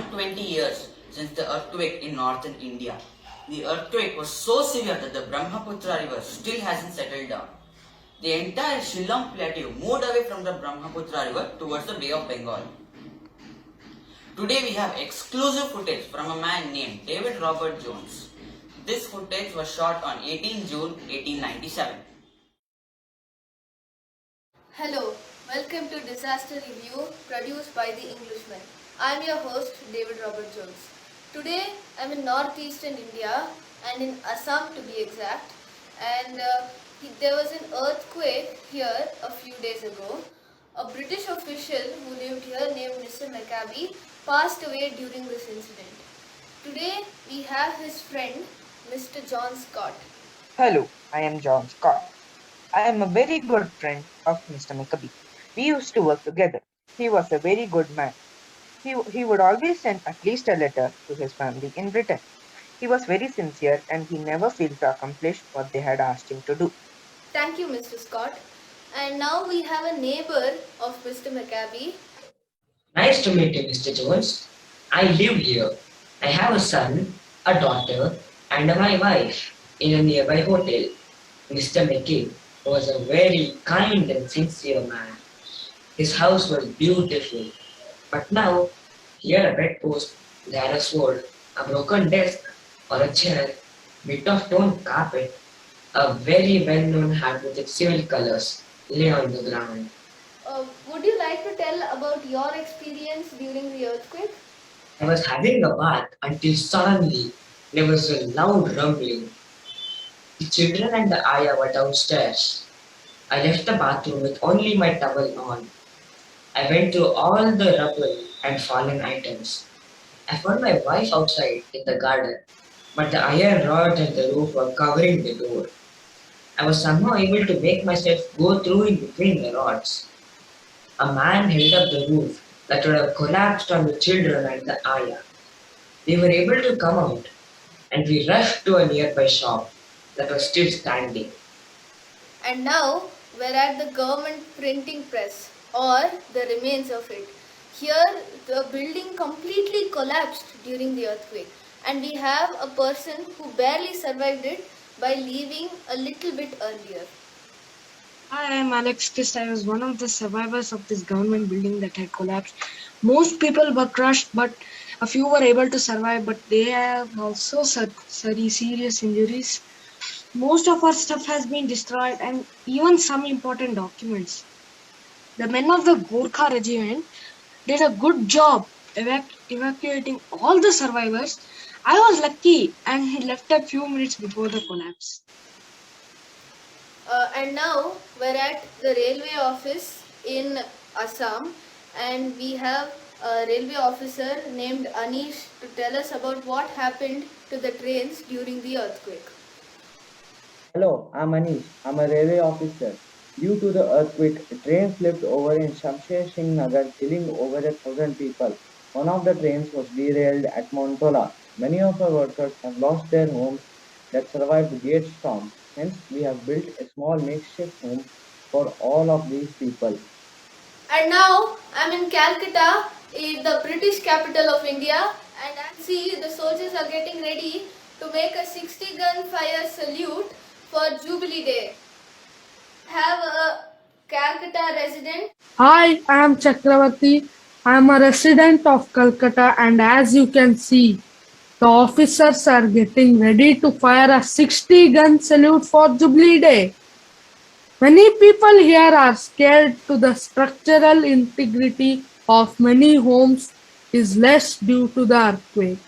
120 years since the earthquake in northern India. The earthquake was so severe that the Brahmaputra river still hasn't settled down. The entire Shillong plateau moved away from the Brahmaputra river towards the Bay of Bengal. Today we have exclusive footage from a man named David Robert Jones. This footage was shot on 18 June 1897. Hello, welcome to Disaster Review produced by The Englishman. I am your host David Robert Jones. Today I am in northeastern India and in Assam to be exact, and there was an earthquake here a few days ago. A British official who lived here named Mr. Maccabi passed away during this incident. Today we have his friend Mr. John Scott. Hello, I am John Scott. I am a very good friend of Mr. Maccabi. We used to work together. He was a very good man. He would always send at least a letter to his family in Britain. He was very sincere and he never failed to accomplish what they had asked him to do. Thank you, Mr. Scott. And now we have a neighbor of Mr. Maccabi. Nice to meet you, Mr. Jones. I live here. I have a son, a daughter, and my wife in a nearby hotel. Mr. McCabe was a very kind and sincere man. His house was beautiful. But now, here a bedpost, there a sword, a broken desk or a chair, bit of torn carpet, a very well-known hat with its civil colors lay on the ground. Would you like to tell about your experience during the earthquake? I was having a bath until suddenly there was a loud rumbling. The children and the ayah were downstairs. I left the bathroom with only my towel on. I went through all the rubble and fallen items. I found my wife outside in the garden, but the iron rods and the roof were covering the door. I was somehow able to make myself go through in between the rods. A man held up the roof that would have collapsed on the children and the ayah. We were able to come out, and we rushed to a nearby shop that was still standing. And now we're at the government printing press, or the remains of it. Here the building completely collapsed during the earthquake, and we have a person who barely survived it by leaving a little bit earlier. Hi, I'm Alex Kist. I was one of the survivors of this government building that had collapsed. Most people were crushed, but a few were able to survive, but they have also serious injuries. Most of our stuff has been destroyed and even some important documents. The men of the Gorkha regiment did a good job evacuating all the survivors. I was lucky and he left a few minutes before the collapse. And now we're at the railway office in Assam, and we have a railway officer named Anish to tell us about what happened to the trains during the earthquake. Hello, I'm Anish. I'm a railway officer. Due to the earthquake, a train flipped over in Shamsher Singh Nagar, killing over 1,000 people. One of the trains was derailed at Montola. Many of our workers have lost their homes that survived the great storm. Hence, we have built a small makeshift home for all of these people. And now I'm in Calcutta, the British capital of India, and I see the soldiers are getting ready to make a 60-gun fire salute for Jubilee Day. Have a Calcutta resident. Hi, I am Chakravarti. I am a resident of Calcutta, and as you can see, the officers are getting ready to fire a 60-gun salute for Jubilee Day. Many people here are scared to the structural integrity of many homes is less due to the earthquake.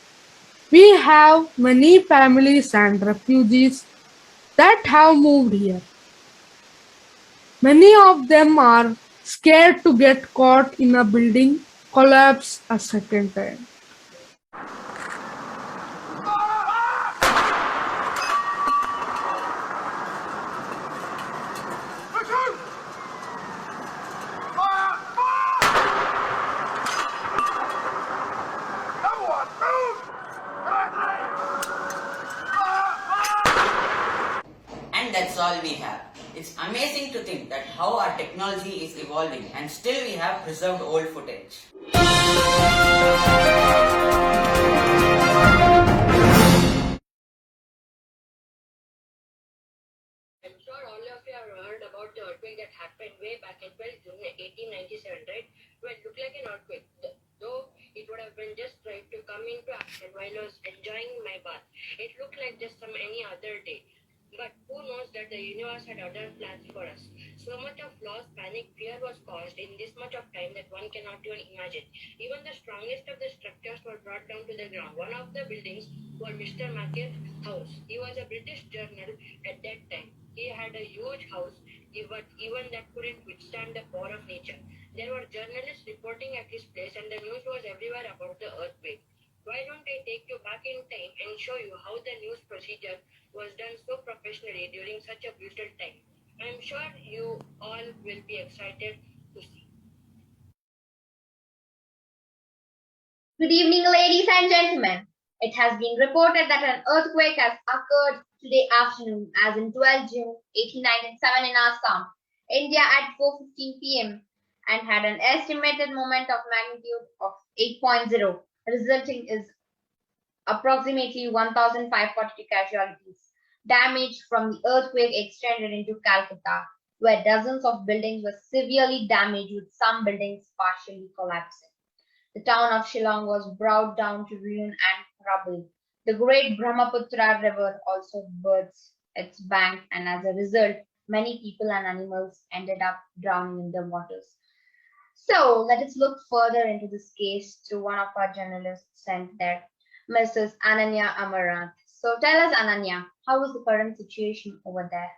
We have many families and refugees that have moved here. Many of them are scared to get caught in a building collapse a second time. And that's all we have. It's amazing to think that how our technology is evolving and still we have preserved old footage. sure all of you have heard about the earthquake that happened way back in 12 June 1897, right? Well, it looked like an earthquake, though it would have been just right to come into action while I was enjoying my bath. It looked like just some any other day. But who knows that the universe had other plans for us? So much of loss, panic, fear was caused in this much of time that one cannot even imagine. Even the strongest of the structures were brought down to the ground. One of the buildings was Mr. Mackay's house. He was a British journal at that time. He had a huge house, but even that couldn't withstand the power of nature. There were journalists reporting at his place, and the news was everywhere about the earthquake. Why don't I take you back in time and show you how the news procedure was done so professionally during such a brutal time? I'm sure you all will be excited to see. Good evening, ladies and gentlemen. It has been reported that an earthquake has occurred today afternoon, as in 12 June 1897 in Assam, India at 4:15 p.m. and had an estimated moment of magnitude of 8.0, resulting in approximately 1,542 casualties. Damage from the earthquake extended into Calcutta, where dozens of buildings were severely damaged, with some buildings partially collapsing. The town of Shillong was brought down to ruin and rubble. The great Brahmaputra River also burst its bank, and as a result, many people and animals ended up drowning in the waters. So, let us look further into this case through one of our journalists sent there, Mrs. Ananya Amaranth. So, tell us, Ananya, how is the current situation over there?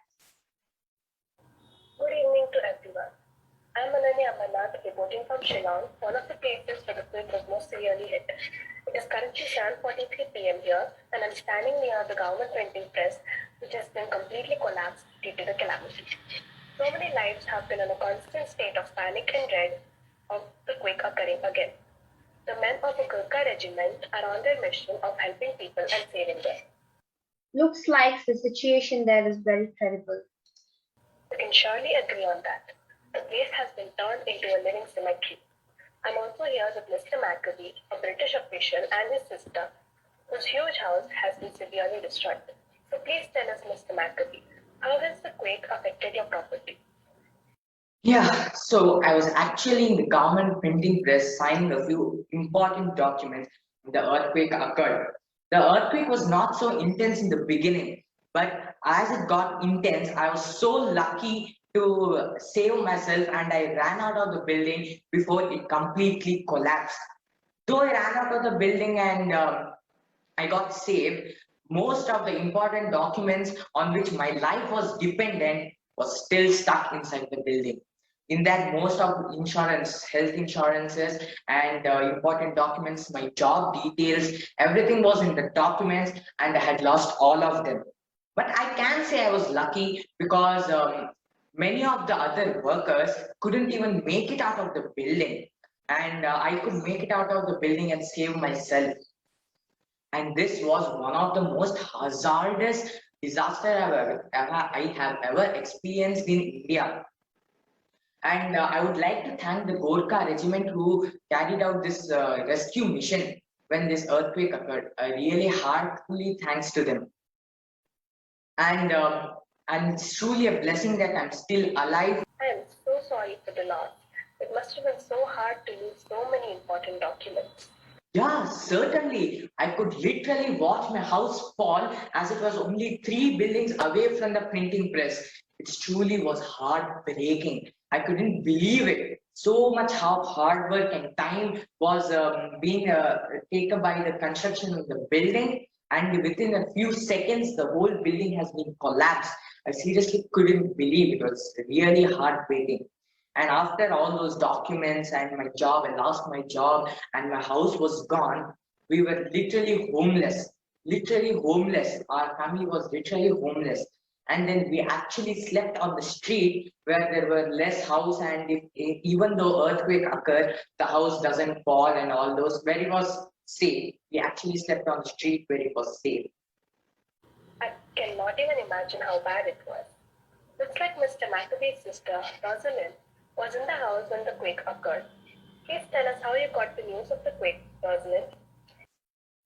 Good evening to everyone. I'm Ananya Amarnath reporting from Shillong, one of the places where the quake was most severely hit. It is currently 7:43 p.m. here, and I'm standing near the government printing press, which has been completely collapsed due to the calamity. So many lives have been in a constant state of panic and dread of the quake occurring again. The men of the Gurkha regiment are on their mission of helping people and saving them. Looks like the situation there is very terrible. You can surely agree on that. The place has been turned into a living cemetery. I'm also here with Mr. Maccabee, a British official, and his sister, whose huge house has been severely destroyed. So please tell us, Mr. Maccabee, how has the quake affected your property? Yeah, so I was actually in the government printing press signing a few important documents when the earthquake occurred. The earthquake was not so intense in the beginning, but as it got intense, I was so lucky to save myself and I ran out of the building before it completely collapsed. Though I ran out of the building and I got saved, most of the important documents on which my life was dependent was still stuck inside the building. In that, most of insurance, health insurances, and important documents, my job details, everything was in the documents, and I had lost all of them. But I can say I was lucky because many of the other workers couldn't even make it out of the building, and I could make it out of the building and save myself. And this was one of the most hazardous disaster I have ever experienced in India. And I would like to thank the Gorkha regiment who carried out this rescue mission when this earthquake occurred. Really heartily thanks to them. And it's truly a blessing that I'm still alive. I am so sorry for the loss. It must have been so hard to lose so many important documents. Yeah, certainly. I could literally watch my house fall as it was only 3 buildings away from the printing press. It truly was heartbreaking. I couldn't believe it. So much how hard work and time was being taken by the construction of the building, and within a few seconds, the whole building has been collapsed. I seriously couldn't believe it. It was really heartbreaking. And after all those documents and my job, I lost my job and my house was gone. We were literally homeless. Literally homeless. Our family was literally homeless. And then we actually slept on the street where there were less house, and even though earthquake occurred, the house doesn't fall and all those, where it was safe. We actually slept on the street where it was safe. I cannot even imagine how bad it was. Looks like Mr. Maccabee's sister, Rosalind, was in the house when the quake occurred. Please tell us how you got the news of the quake, Rosalind.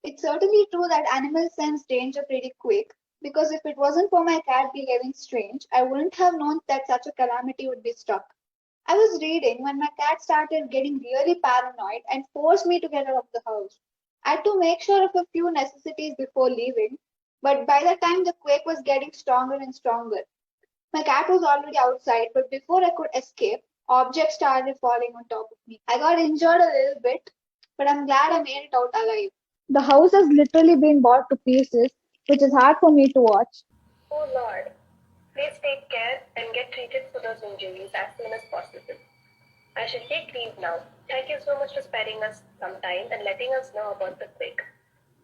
It's certainly true that animals sense danger pretty quick. because if it wasn't for my cat behaving strange, I wouldn't have known that such a calamity would be struck. I was reading when my cat started getting really paranoid and forced me to get out of the house. I had to make sure of a few necessities before leaving, but by the time the quake was getting stronger and stronger, my cat was already outside, but before I could escape, objects started falling on top of me. I got injured a little bit, but I'm glad I made it out alive. The house has literally been bought to pieces, which is hard for me to watch. Oh Lord, please take care and get treated for those injuries as soon as possible. I shall take leave now. Thank you so much for sparing us some time and letting us know about the quake.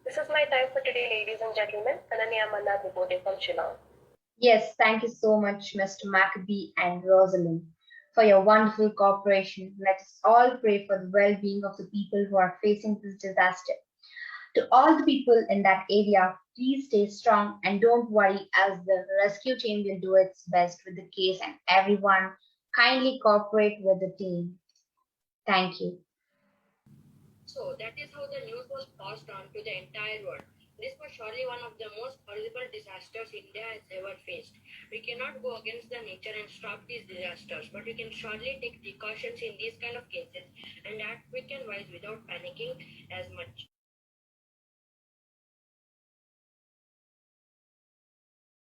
This is my time for today, ladies and gentlemen. Ananya Manna reporting from Shillong. Yes, thank you so much, Mr. Maccabee and Rosalind, for your wonderful cooperation. Let us all pray for the well being of the people who are facing this disaster. To all the people in that area, please stay strong and don't worry as the rescue team will do its best with the case and everyone kindly cooperate with the team. Thank you. So that is how the news was passed on to the entire world. This was surely one of the most horrible disasters India has ever faced. We cannot go against the nature and stop these disasters, but we can surely take precautions in these kind of cases and act quick and wise without panicking as much.